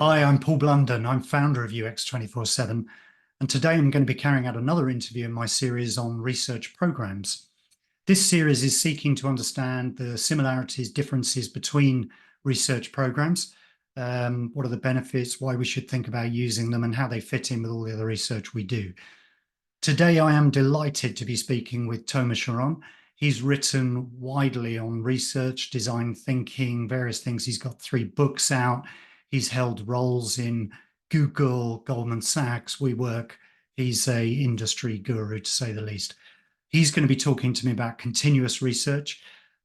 Hi, I'm Paul Blunden. I'm founder of UX247, and today I'm going to be carrying out another interview in my series on research programs. This series is seeking to understand the similarities, differences between research programs, what are the benefits, why we should think about using them, and how they fit in with all the other research we do. Today, I am delighted to be speaking with Tomer Sharon. He's written widely on research, design thinking, various things. He's got 3 books out. He's held roles in Google, Goldman Sachs, WeWork. He's a industry guru, to say the least. He's going to be talking to me about continuous research.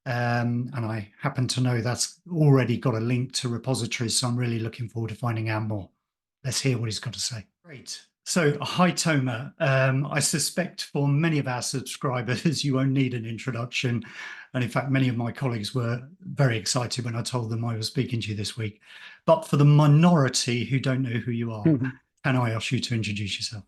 And I happen to know that's already got a link to repositories, so I'm really looking forward to finding out more. Let's hear what he's got to say. Great. So, hi, Tomer. I suspect for many of our subscribers, you won't need an introduction. And in fact, many of my colleagues were very excited when I told them I was speaking to you this week. But for the minority who don't know who you are, can I ask you to introduce yourself?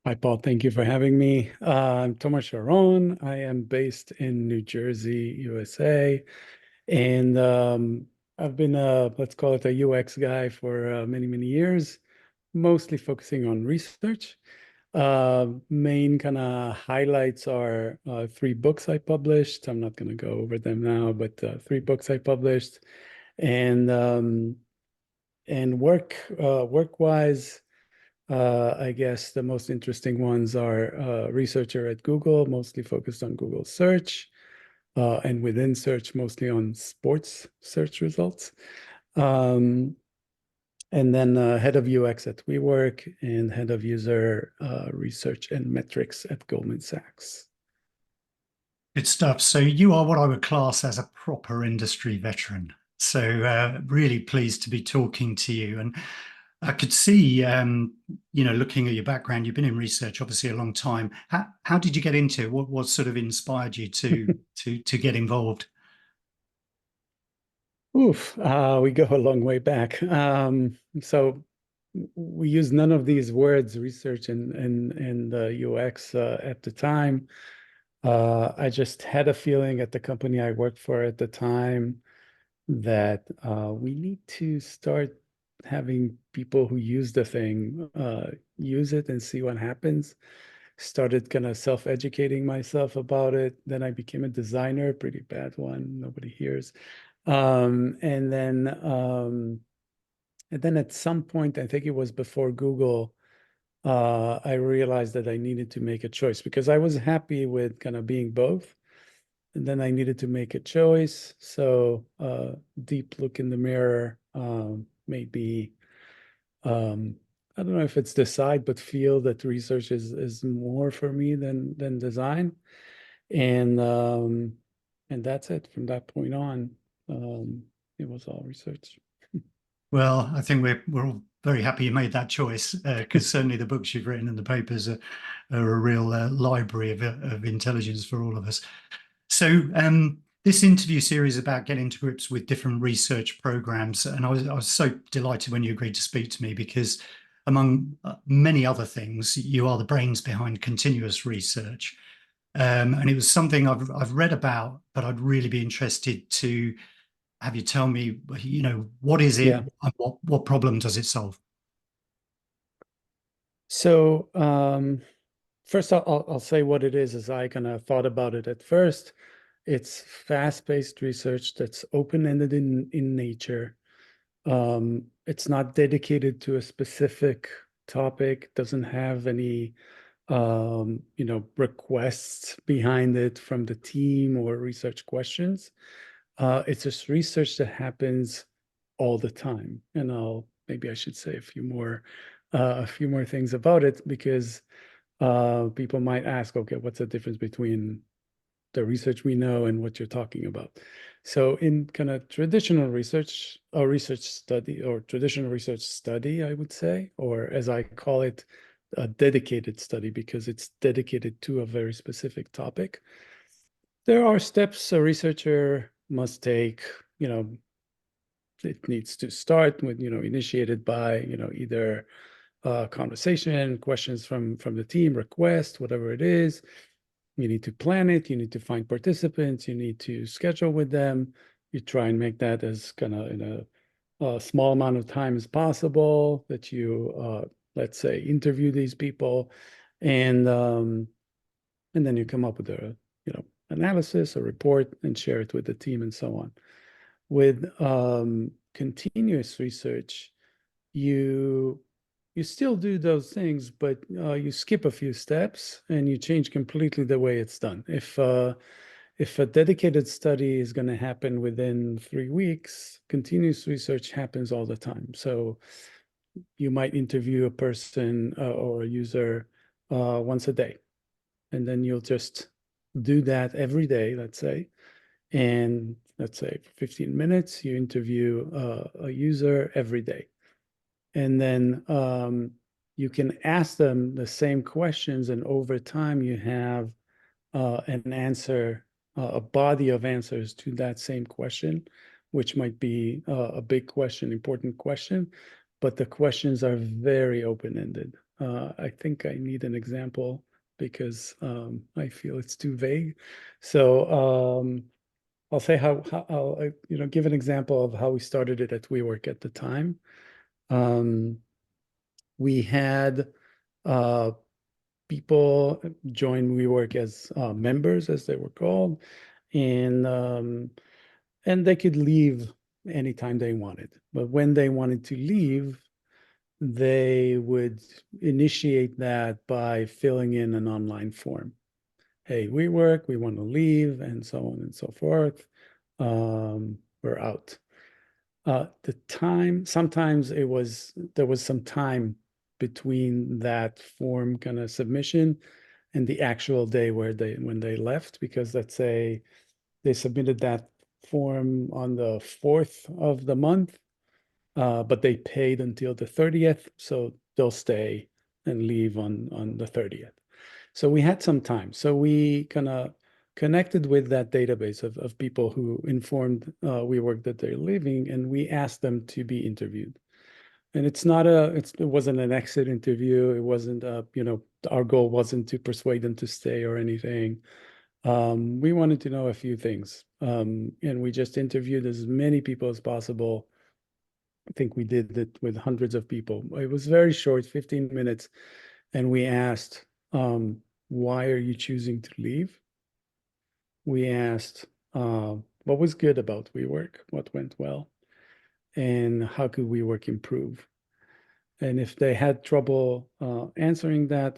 Hi, Paul. Thank you for having me. I'm Tomer Sharon. I am based in New Jersey, USA. And I've been let's call it a UX guy for many, many years, mostly focusing on research. Main kind of highlights are 3 books I published. I'm not going to go over them now, but 3 books I published. And work-wise, I guess the most interesting ones are researcher at Google, mostly focused on Google search, and within search, mostly on sports search results. And then head of UX at WeWork and head of user research and metrics at Goldman Sachs. Good stuff. So you are what I would class as a proper industry veteran. So really pleased to be talking to you. And I could see, looking at your background, you've been in research obviously a long time. How did you get into it? What sort of inspired you to get involved? Oof, we go a long way back. So we use none of these words, research and UX, at the time. I just had a feeling at the company I worked for at the time that we need to start having people who use the thing use it and see what happens. Started kind of self-educating myself about it. Then I became a designer, pretty bad one, nobody hears. And then at some point, I think it was before Google, I realized that I needed to make a choice because I was happy with kind of being both. And then I needed to make a choice. So deep look in the mirror, maybe, I don't know if it's decide, but feel that research is more for me than design. And that's it. From that point on, it was all research. Well, I think we're all very happy you made that choice because certainly the books you've written and the papers are a real library of intelligence for all of us. So this interview series is about getting to grips with different research programs. And I was so delighted when you agreed to speak to me because among many other things, you are the brains behind continuous research. And it was something I've read about, but I'd really be interested to have you tell me, what is it Yeah. and what problem does it solve? So first, I'll say what it is as I kind of thought about it at first. It's fast-paced research that's open-ended in nature. It's not dedicated to a specific topic, doesn't have any requests behind it from the team or research questions. It's just research that happens all the time. And maybe I should say a few more things about it because people might ask, okay, what's the difference between the research we know and what you're talking about? So in kind of traditional research or research study or traditional research study, I would say, or as I call it, a dedicated study because it's dedicated to a very specific topic. There are steps a researcher must take, it needs to start with, initiated by, either conversation, questions from the team, request, whatever it is. You need to plan it. You need to find participants. You need to schedule with them. You try and make that as kind of in a a small amount of time as possible, that you, let's say, interview these people, and then you come up with a, analysis, a report, and share it with the team and so on. With continuous research, you you still do those things, but you skip a few steps and you change completely the way it's done. If a dedicated study is going to happen within 3 weeks, continuous research happens all the time. So you might interview a person or a user once a day, and then you'll just do that every day, let's say. And let's say for 15 minutes, you interview a user every day. And then you can ask them the same questions, and over time you have an answer, a body of answers to that same question, which might be a big question, important question, but the questions are very open-ended. I think I need an example because I feel it's too vague. So I'll say how I'll give an example of how we started it at WeWork at the time. We had uh, people join WeWork as members, as they were called, and they could leave anytime they wanted. But when they wanted to leave, they would initiate that by filling in an online form. Hey, WeWork, we want to leave, and so on and so forth. We're out. The time, sometimes there was some time between that form kind of submission and the actual day when they left, because let's say they submitted that form on the 4th of the month, but they paid until the 30th, so they'll stay and leave on the 30th. So we had some time. So we kind of connected with that database of people who informed WeWork that they're leaving, and we asked them to be interviewed. And it wasn't an exit interview. It wasn't, our goal wasn't to persuade them to stay or anything. We wanted to know a few things. And we just interviewed as many people as possible. I think we did it with hundreds of people. It was very short, 15 minutes. And we asked, why are you choosing to leave? We asked, what was good about WeWork? What went well? And how could WeWork improve? And if they had trouble answering that,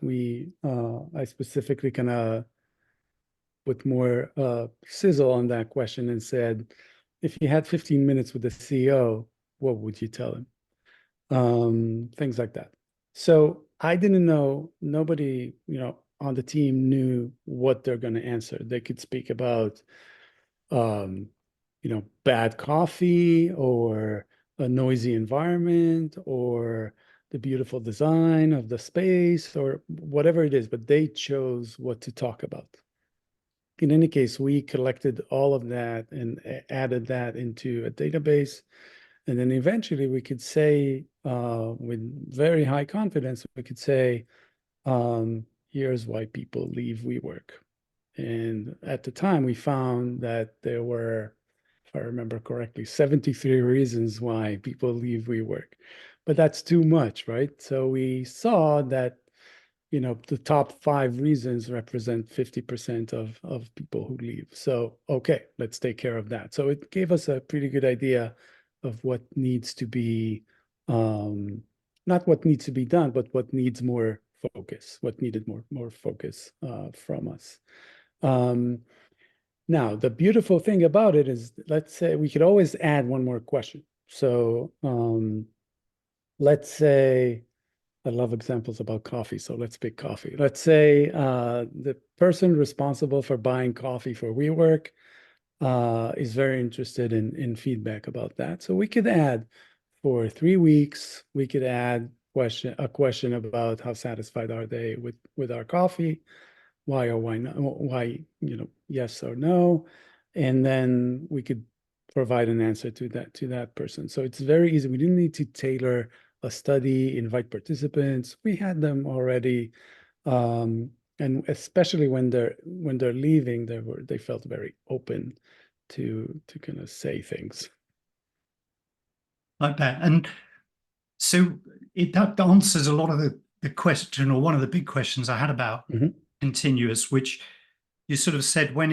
I specifically kind of put more sizzle on that question and said, if you had 15 minutes with the CEO, what would you tell him? Things like that. So I didn't know, nobody, on the team knew what they're going to answer. They could speak about, um, bad coffee or a noisy environment or the beautiful design of the space or whatever it is, but they chose what to talk about. In any case, we collected all of that and added that into a database. And then eventually we could say, with very high confidence, we could say, here's why people leave WeWork. And at the time, we found that there were, if I remember correctly, 73 reasons why people leave WeWork. But that's too much, right? So we saw that, the top 5 reasons represent 50% of people who leave. So, okay, let's take care of that. So it gave us a pretty good idea of what needs to be, not what needs to be done, but what needs more focus, what needed more focus from us. Now, the beautiful thing about it is, let's say we could always add one more question. So let's say, I love examples about coffee, so let's pick coffee. Let's say the person responsible for buying coffee for WeWork is very interested in feedback about that. So we could add, for 3 weeks, we could add a question about how satisfied are they with our coffee, why or why not, why, yes or no, and then we could provide an answer to that person. So it's very easy. We didn't need to tailor a study, invite participants. We had them already, and especially when they're leaving, they felt very open to kind of say things. like that. And so that answers a lot of the question, or one of the big questions I had about Mhm. continuous, which you sort of said when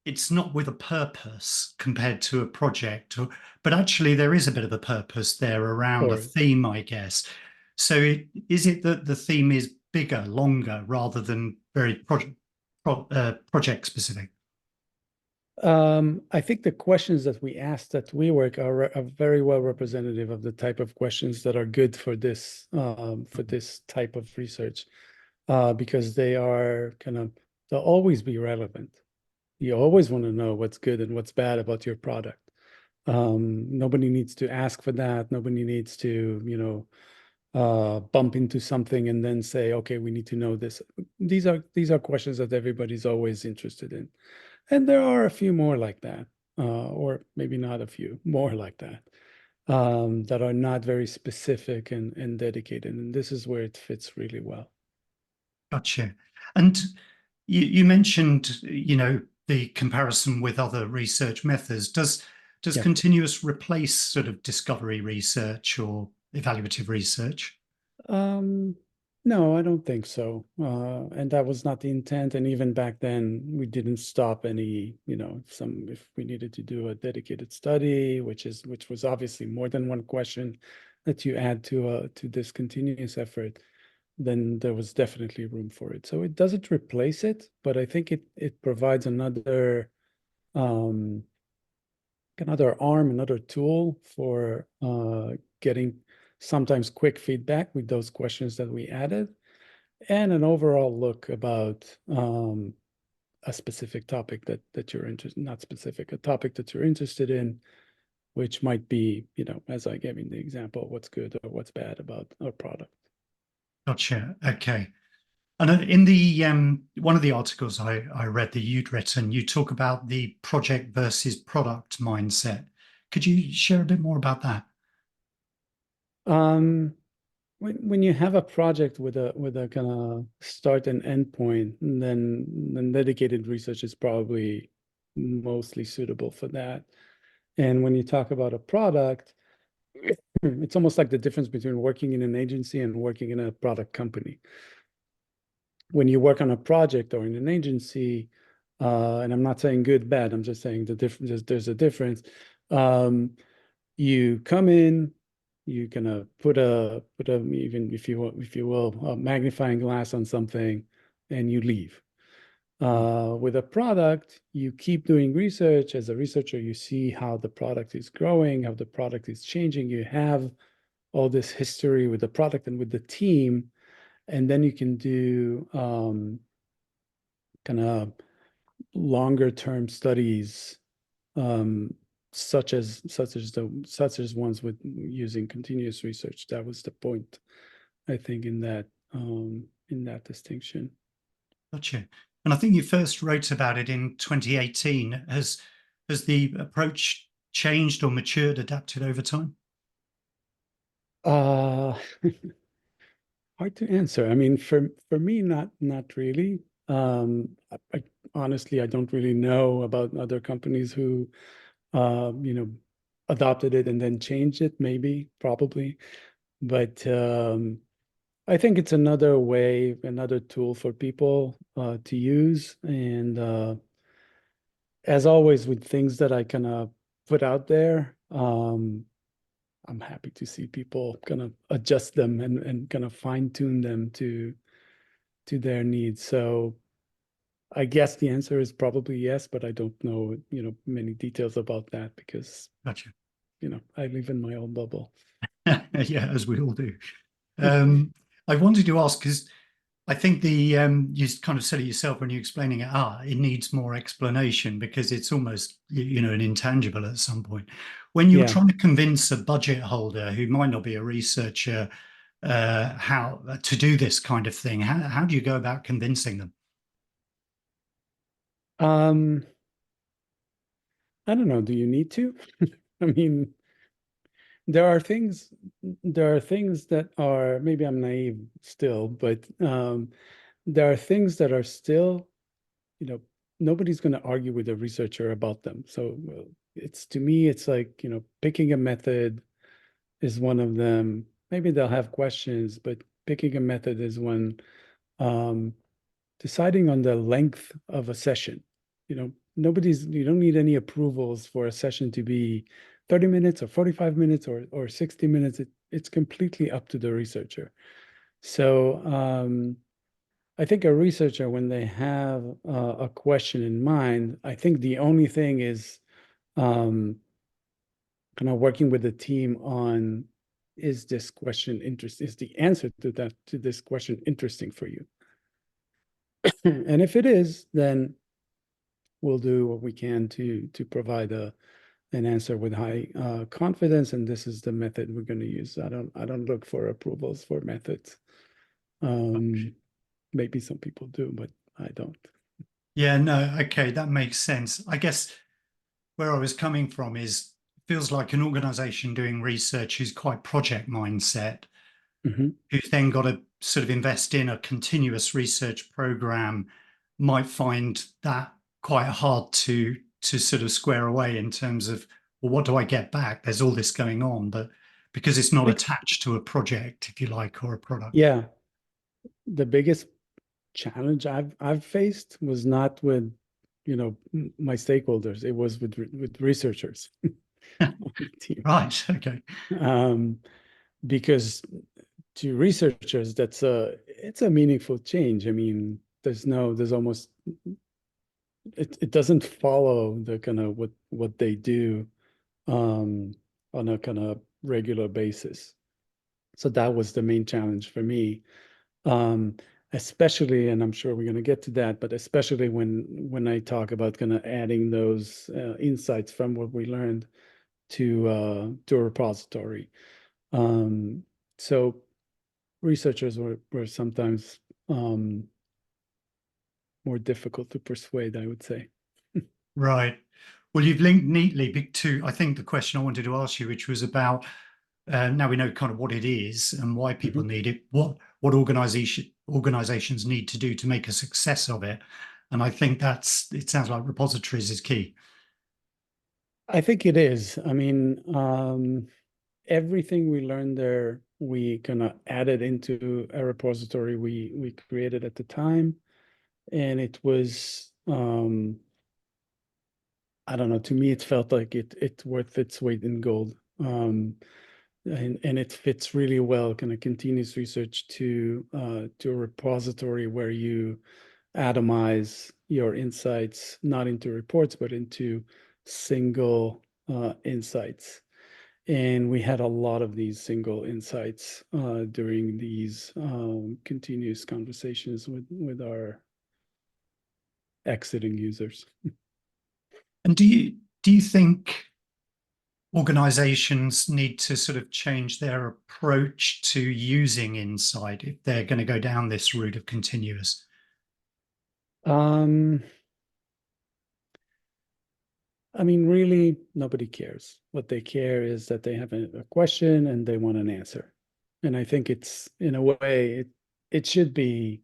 it's not with a purpose compared to a project, but actually there is a bit of a purpose there around a Or theme, I guess. So is it that the theme is bigger, longer, rather than very project specific? I think the questions that we asked at WeWork are very well representative of the type of questions that are good for this type of research, because they'll always be relevant. You always want to know what's good and what's bad about your product. Nobody needs to ask for that. Nobody needs to, bump into something and then say, okay, we need to know this. These are questions that everybody's always interested in. And there are a few more like that, or maybe not a few, more like that, that are not very specific and dedicated. And this is where it fits really well. Gotcha. And you mentioned, the comparison with other research methods. Does Yeah. continuous replace sort of discovery research or evaluative research? Um, no, I don't think so. And that was not the intent. And even back then, we didn't stop any, if we needed to do a dedicated study, which was obviously more than one question that you add to this continuous effort, then there was definitely room for it. So it doesn't replace it, but I think it provides um, another arm, another tool for getting sometimes quick feedback with those questions that we added, and an overall look about a specific topic that you're interested, not specific, a topic that you're interested in, which might be, as I gave in the example, what's good or what's bad about our product. Gotcha. Okay. And in the one of the articles I read that you'd written, you talk about the project versus product mindset. Could you share a bit more about that? Um, when you have a project with a kind of start and end point, then dedicated research is probably mostly suitable for that. And when you talk about a product, it's almost like the difference between working in an agency and working in a product company. When you work on a project or in an agency, and I'm not saying good, bad, I'm just saying the difference, there's a difference. Um, you come in, you gonna put a even if you will a magnifying glass on something, and you leave. With a product, you keep doing research. As a researcher, you see how the product is growing, how the product is changing. You have all this history with the product and with the team, and then you can do kind of longer term studies, um, such as ones with using continuous research. That was the point, I think, in that distinction. Gotcha. And I think you first wrote about it in 2018. Has the approach changed or matured, adapted over time? Uh, Hard to answer. I mean, for me, not really. Honestly, I don't really know about other companies who, you know, adopted it and then changed it. Maybe, probably, but I think it's another way, another tool for people to use. And as always, with things that I kind of put out there, I'm happy to see people kind of adjust them and kind of fine tune them to their needs. So I guess the answer is probably yes, but I don't know, many details about that because, Gotcha. I live in my own bubble. Yeah, as we all do. Um, I wanted to ask because I think the you kind of said it yourself when you're explaining it. It needs more explanation because it's almost an intangible at some point. When you're Yeah. trying to convince a budget holder who might not be a researcher how to do this kind of thing, how do you go about convincing them? Um, I don't know. Do you need to? I mean, there are things there are things that are, maybe I'm naive still, but there are things that are still, you know, nobody's going to argue with a researcher about them. So it's, to me, it's like, picking a method is one of them. Maybe they'll have questions, but picking a method is one. Um, Deciding on the length of a session. You don't need any approvals for a session to be 30 minutes or 45 minutes or 60 minutes. It's completely up to the researcher. So I think a researcher, when they have a question in mind, I think the only thing is um, kind of working with the team on, is this question interesting? Is the answer to this question interesting for you? And if it is, then we'll do what we can to provide an answer with high confidence, and this is the method we're going to use. I don't look for approvals for methods. Maybe some people do, but I don't. Yeah, no, okay, that makes sense. I guess where I was coming from is feels like an organization doing research who's quite project mindset, Mhm. who's then got to sort of invest in a continuous research program, might find that quite hard to sort of square away in terms of, well, what do I get back? There's all this going on, but because it's not Big- attached to a project, if you like, or a product. Yeah, the biggest challenge I've faced was not with, my stakeholders. It was with researchers on the team. Right. Okay. Um, because to researchers, it's a meaningful change. I mean, there's almost, it doesn't follow the kind of what they do um, on a kind of regular basis. So that was the main challenge for me, um, especially, and I'm sure we're going to get to that, but especially when I talk about kind of adding those insights from what we learned to a repository. Um, so researchers were sometimes more difficult to persuade, I would say. Right. Well, you've linked neatly to, I think, the question I wanted to ask you, which was about now we know kind of what it is and why people Mhm. need it, what organizations need to do to make a success of it. And I think it sounds like repositories is key. I think it is. I mean, everything we learned there, we kind of added into a repository we created at the time, and it was I don't know. To me, it felt like it's worth its weight in gold. And it fits really well, kind of continuous research to a repository where you atomize your insights not into reports but into single insights. And we had a lot of these single insights during these continuous conversations with our exiting users. And do you think organizations need to sort of change their approach to using insight if they're going to go down this route of continuous? Um, I mean, really, nobody cares. What they care is that they have a question and they want an answer. And I think it's, in a way, it should be,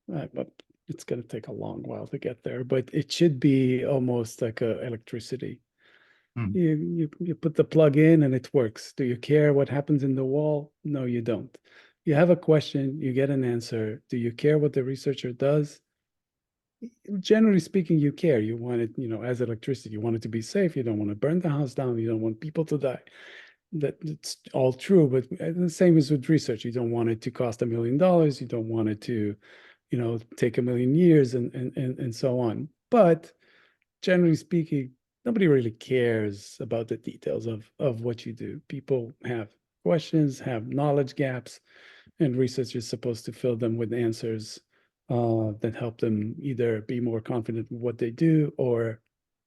but it's going to take a long while to get there, but it should be almost like electricity. Hmm. You put the plug in and it works. Do you care what happens in the wall? No, you don't. You have a question, you get an answer. Do you care what the researcher does? Generally speaking, you care. You want it, as electricity, you want it to be safe. You don't want to burn the house down. You don't want people to die. That's all true, but the same is with research. You don't want it to cost $1 million. You don't want it to, take 1 million years and so on. But generally speaking, nobody really cares about the details of what you do. People have questions, have knowledge gaps, and research is supposed to fill them with answers that help them either be more confident in what they do or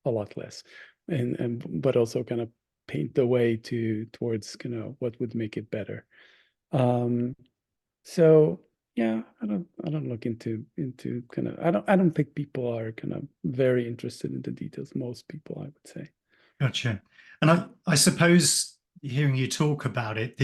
a lot less, and but also kind of paint the way towards kind of what would make it better. Um, so yeah, I don't look into kind of I don't think people are kind of very interested in the details. Most people, I would say. Gotcha. And I suppose hearing you talk about it,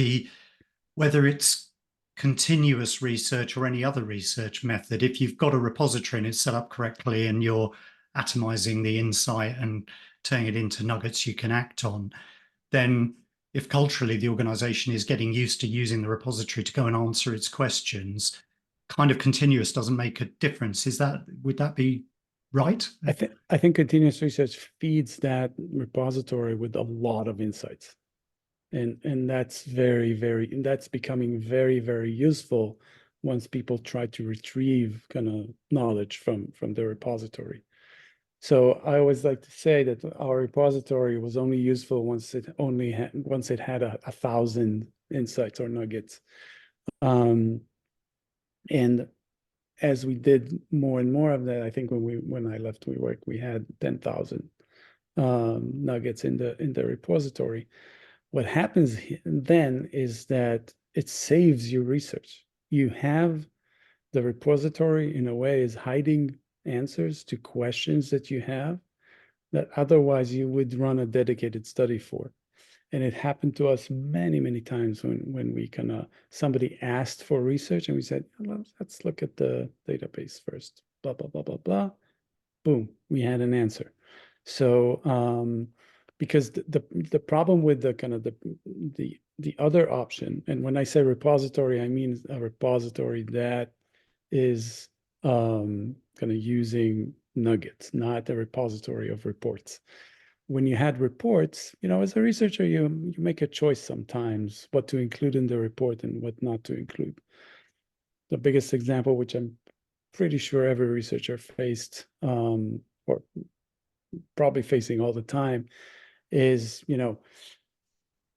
whether it's continuous research or any other research method, if you've got a repository and it's set up correctly and you're atomizing the insight and turning it into nuggets you can act on, then if culturally the organization is getting used to using the repository to go and answer its questions, kind of continuous doesn't make a difference. Would that be right? I think continuous research feeds that repository with a lot of insights. And that's that's becoming very useful once people try to retrieve kind of knowledge from the repository. So I always like to say that our repository was only useful once it had 1,000 insights or nuggets. And as we did more and more of that, I think when I left WeWork, we had 10,000 nuggets in the repository. What happens then is that it saves your research. You have the repository in a way is hiding answers to questions that you have that otherwise you would run a dedicated study for. And it happened to us many times when we somebody asked for research and we said, well, let's look at the database first, blah, blah, blah, blah, blah. Boom, we had an answer. So because the problem with the other option, and when I say repository, I mean a repository that is kind of using nuggets, not a repository of reports. When you had reports, as a researcher, you make a choice sometimes what to include in the report and what not to include. The biggest example, which I'm pretty sure every researcher faced, or probably facing all the time, is,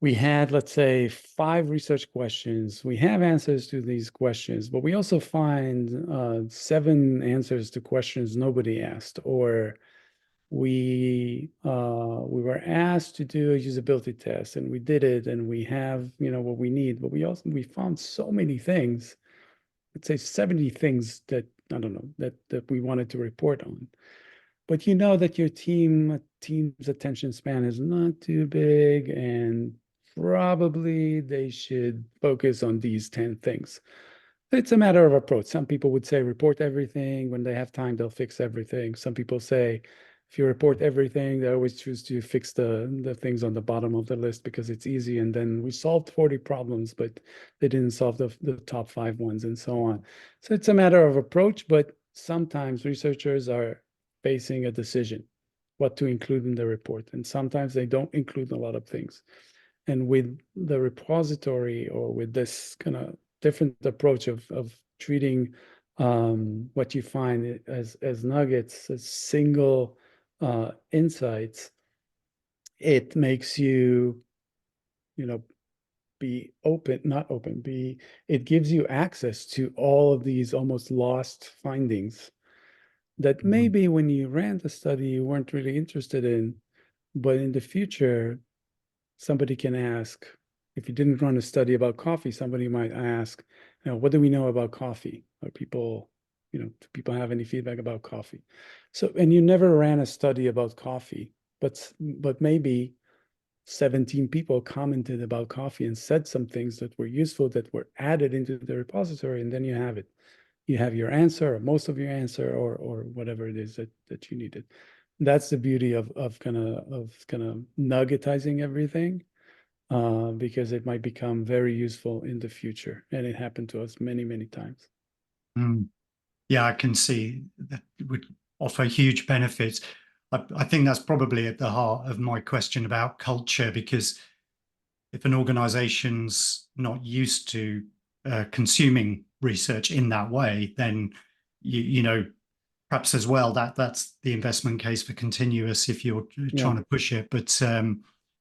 we had, let's say, 5 research questions. We have answers to these questions, but we also find 7 answers to questions nobody asked, or we were asked to do a usability test and we did it and we have what we need, but we found so many things, let's say 70 things that I don't know that we wanted to report on. But that your team's attention span is not too big, and probably they should focus on these 10 things. It's a matter of approach. Some people would say report everything. When they have time, they'll fix everything. Some people say if you report everything, they always choose to fix the things on the bottom of the list because it's easy. And then we solved 40 problems, but they didn't solve the top 5 ones and so on. So it's a matter of approach, but sometimes researchers are facing a decision what to include in the report. And sometimes they don't include a lot of things. And with the repository, or with this kind of different approach of treating what you find as nuggets, as single insights, it makes you, be open, not open, it gives you access to all of these almost lost findings that maybe when you ran the study, you weren't really interested in, but in the future, somebody can ask, if you didn't run a study about coffee, somebody might ask, what do we know about coffee? Are people, do people have any feedback about coffee? So, and you never ran a study about coffee, but maybe 17 people commented about coffee and said some things that were useful that were added into the repository, and then you have it. You have your answer, or most of your answer, or whatever it is that you needed. That's the beauty of kind of nuggetizing everything, because it might become very useful in the future, and it happened to us many times. Yeah, I can see that it would offer huge benefits. I think that's probably at the heart of my question about culture, because if an organization's not used to consuming research in that way, then perhaps as well that's the investment case for continuous if you're trying to push it. But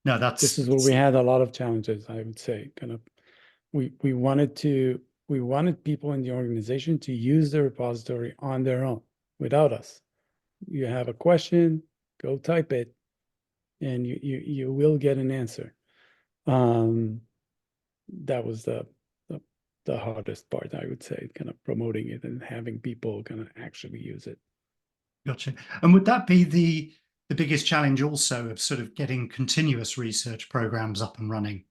no, this is where we had a lot of challenges, I would say. Kind of, we wanted people in the organization to use the repository on their own without us. You have a question, go type it, and you will get an answer. That was the hardest part, I would say, kind of promoting it and having people kind of actually use it. Gotcha. And would that be the biggest challenge also of sort of getting continuous research programs up and running,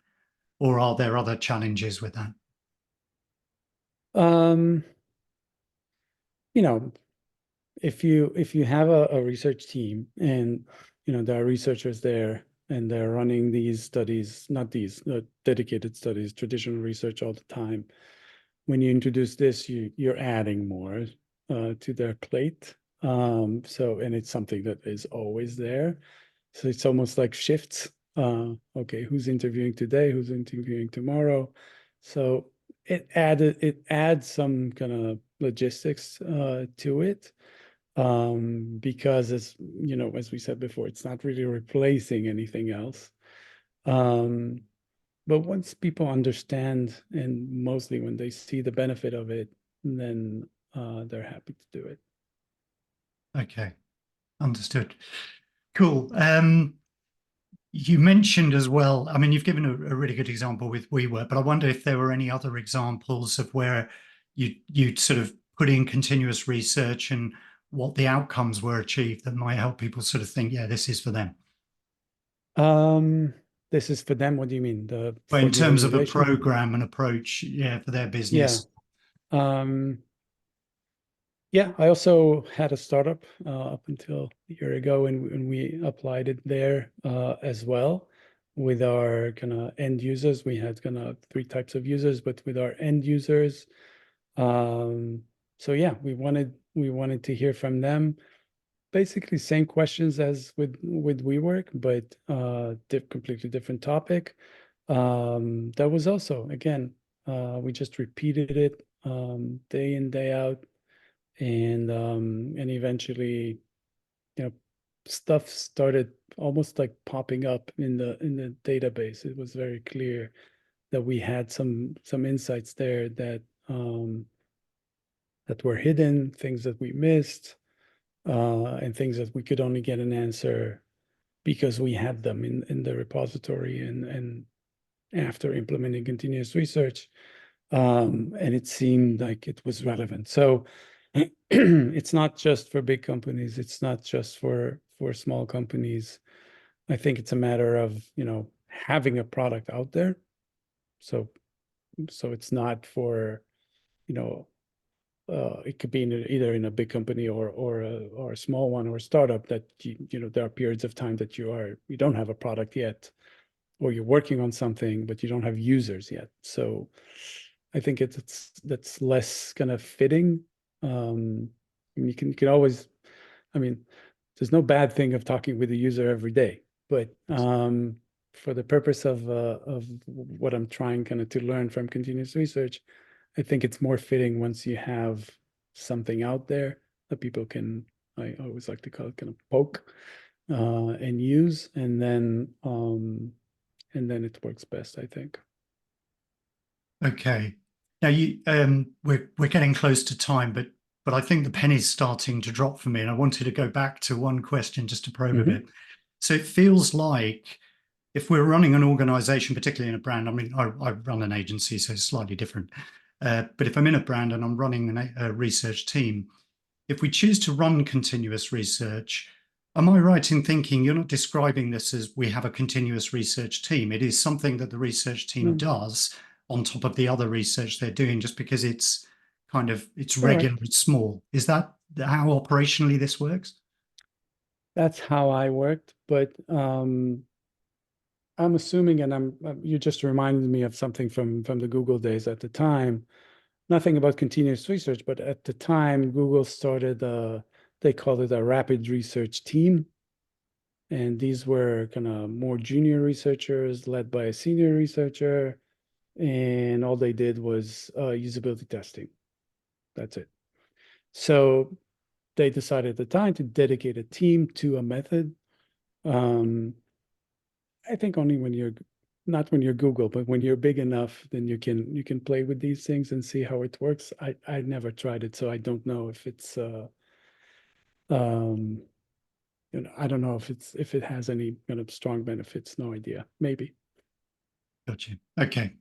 or are there other challenges with that? If you have a research team and there are researchers there and they're running these studies, not these dedicated studies, traditional research all the time. When you introduce this, you're adding more to their plate. And it's something that is always there. So it's almost like shifts. Okay, who's interviewing today? Who's interviewing tomorrow? So it adds some kind of logistics to it. Because as we said before, it's not really replacing anything else. But once people understand, and mostly when they see the benefit of it, then they're happy to do it. Okay, understood. Cool. You mentioned as well, I mean, you've given a really good example with WeWork, but I wonder if there were any other examples of where you sort of put in continuous research and what the outcomes were achieved that might help people sort of think, yeah, this is for them. This is for them. What do you mean? But For in the terms of a organization? program and approach, yeah, for their Yeah. business. Yeah, I also had a startup up until a year ago, and we applied it there as well with our kind of end users. We had kind of three types of users, but with our end users. So yeah, we wanted to hear from them. Basically, same questions as with WeWork, but completely different topic. That was also again, we just repeated it day in day out, and eventually, you know, stuff started almost like popping up in the database. It was very clear that we had some insights there that were hidden, things that we missed, and things that we could only get an answer because we had them in the repository and after implementing continuous research, and it seemed like it was relevant. So it's not just for big companies. It's not just for small companies. I think it's a matter of, having a product out there. So it's not for, it could be either in a big company or a small one or a startup that there are periods of time that you don't have a product yet, or you're working on something but you don't have users yet. So I think that's less kind of fitting. You can always, I mean, there's no bad thing of talking with the user every day, but for the purpose of what I'm trying kind of to learn from continuous research, I think it's more fitting once you have something out there that people can, I always like to call it, kind of poke and use, and then it works best, I think. Okay. Now we're getting close to time, but I think the penny's starting to drop for me, and I wanted to go back to one question just to probe a bit. So it feels like if we're running an organization, particularly in a brand, I mean, I run an agency, so it's slightly different. But if I'm in a brand and I'm running a research team, if we choose to run continuous research, am I right in thinking you're not describing this as we have a continuous research team? It is something that the research team does on top of the other research they're doing, just because it's regular, it's small. Is that how operationally this works? That's how I worked, but I'm assuming, and you just reminded me of something from the Google days at the time. Nothing about continuous research, but at the time, Google started they called it a rapid research team. And these were kind of more junior researchers led by a senior researcher. And all they did was usability testing. That's it. So they decided at the time to dedicate a team to a method. I think only when you're not when you're Google, but when you're big enough, then you can play with these things and see how it works. I never tried it, so I don't know if it's um I don't know if it has any kind of strong benefits. No idea. Maybe. Gotcha. Okay.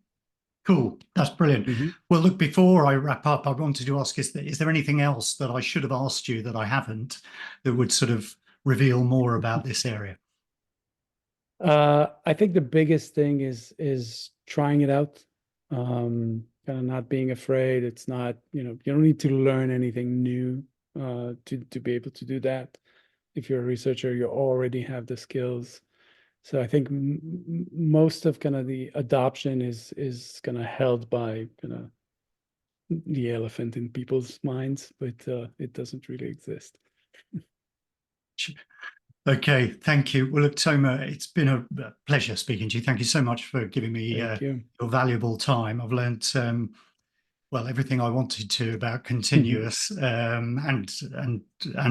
Cool. That's brilliant. Mhm. Well, look, before I wrap up, I wanted to ask, is there anything else that I should have asked you that I haven't that would sort of reveal more about this area? I think the biggest thing is trying it out. Kind of not being afraid. It's not, you don't need to learn anything new to be able to do that. if you're a researcher, you already have the skills. So I think most of kind of the adoption is kind of held by kind of the elephant in people's minds, but it doesn't really exist. Okay, thank you. Well, look, Tomer, it's been a pleasure speaking to you. Thank you so much for giving me Thank you. your valuable time. I've learned well, everything I wanted to about continuous and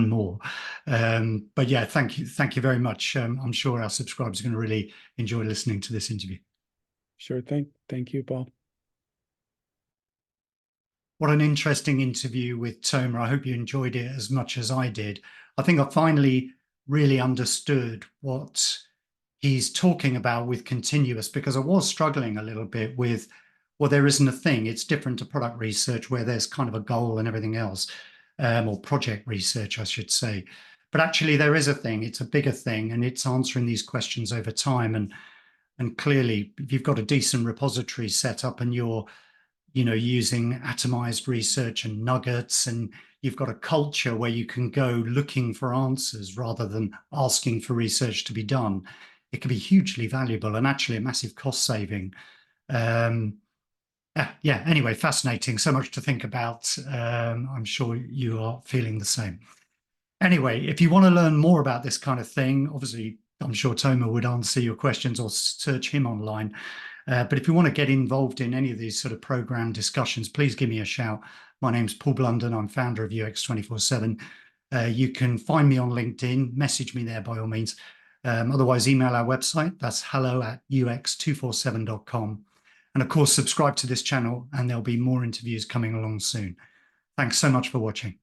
more. But yeah, thank you very much. I'm sure our subscribers are going to really enjoy listening to this interview. Sure thing. Thank you, Paul. What an interesting interview with Tomer. I hope you enjoyed it as much as I did. I think I finally really understood what he's talking about with continuous, because I was struggling a little bit with, well, there isn't a thing. It's different to product research where there's kind of a goal and everything else, or project research, I should say. But actually there is a thing. It's a bigger thing, and it's answering these questions over time. And clearly, if you've got a decent repository set up and you're using atomized research and nuggets, and you've got a culture where you can go looking for answers rather than asking for research to be done, it can be hugely valuable and actually a massive cost saving. Yeah, anyway, fascinating. So much to think about. I'm sure you are feeling the same. Anyway, if you want to learn more about this kind of thing, obviously, I'm sure Tomer would answer your questions or search him online. But if you want to get involved in any of these sort of program discussions, please give me a shout. My name's Paul Blunden. I'm founder of UX247. You can find me on LinkedIn, message me there by all means. Otherwise, email our website. That's hello@ux247.com. And of course, subscribe to this channel and there'll be more interviews coming along soon. Thanks so much for watching.